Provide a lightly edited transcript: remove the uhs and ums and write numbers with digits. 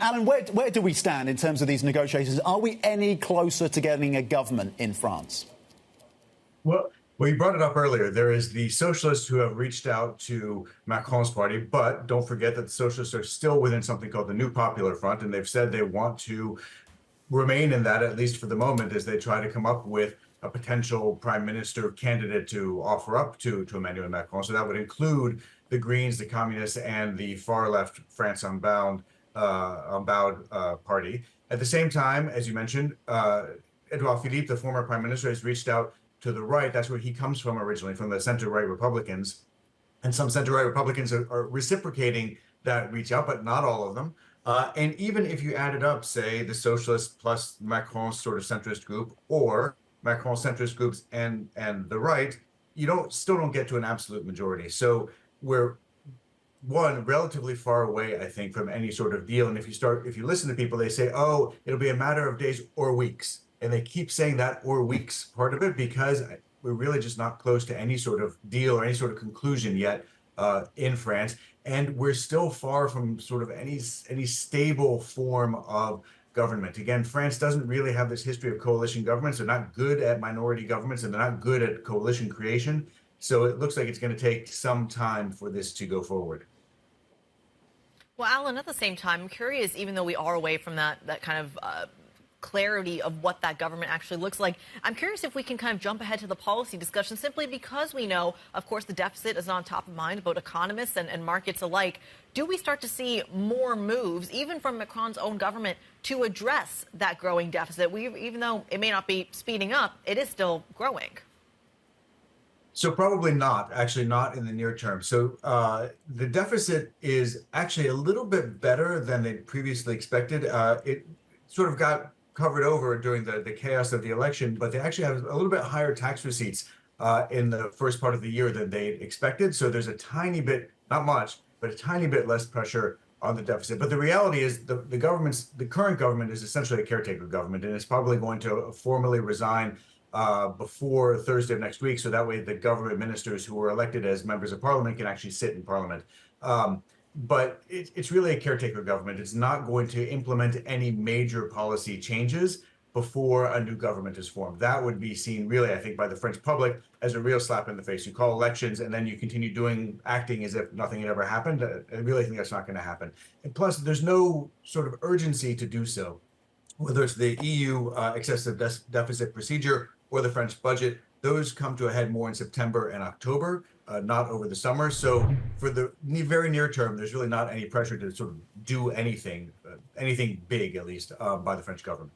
Alan, where do we stand in terms of these negotiations? Are we any closer to getting a government in France? Well, you brought it up earlier. There is the socialists who have reached out to Macron's party, but don't forget that the socialists are still within something called the New Popular Front, and they've said they want to remain in that, at least for the moment, as they try to come up with a potential prime minister candidate to offer up to Emmanuel Macron. So that would include the Greens, the Communists, and the far-left France Unbowed party. At the same time, as you mentioned, Edouard Philippe, the former prime minister, has reached out to the right. That's where he comes from originally, from the center-right Republicans. And some center-right Republicans are reciprocating that reach out, but not all of them. And even if you added up, say, the socialists plus Macron's sort of centrist group, or Macron's centrist groups and the right, you still don't get to an absolute majority. So we're relatively far away, I think, from any sort of deal. And if you listen to people, they say, oh, it'll be a matter of days or weeks. And they keep saying that or weeks part of it because we're really just not close to any sort of deal or any sort of conclusion yet in France. And we're still far from sort of any stable form of government. Again, France doesn't really have this history of coalition governments. They're not good at minority governments, and they're not good at coalition creation. So it looks like it's going to take some time for this to go forward. Well, Alan, at the same time, I'm curious, even though we are away from that kind of clarity of what that government actually looks like, I'm curious if we can kind of jump ahead to the policy discussion, simply because we know, of course, the deficit is on top of mind, both economists and markets alike. Do we start to see more moves, even from Macron's own government, to address that growing deficit? Even though it may not be speeding up, it is still growing. So probably not, actually not in the near term. So the deficit is actually a little bit better than they previously expected. It sort of got covered over during the chaos of the election, but they actually have a little bit higher tax receipts in the first part of the year than they expected. So there's a tiny bit, not much, but a tiny bit less pressure on the deficit. But the reality is the current government is essentially a caretaker government, and it's probably going to formally resign before Thursday of next week. So that way the government ministers who were elected as members of parliament can actually sit in parliament. But it's really a caretaker government. It's not going to implement any major policy changes before a new government is formed. That would be seen really, I think, by the French public as a real slap in the face. You call elections and then you continue acting as if nothing had ever happened. I really think that's not going to happen. And plus, there's no sort of urgency to do so, whether it's the EU excessive deficit procedure or the French budget. Those come to a head more in September and October, not over the summer. So for the very near term, there's really not any pressure to sort of do anything big, at least, by the French government.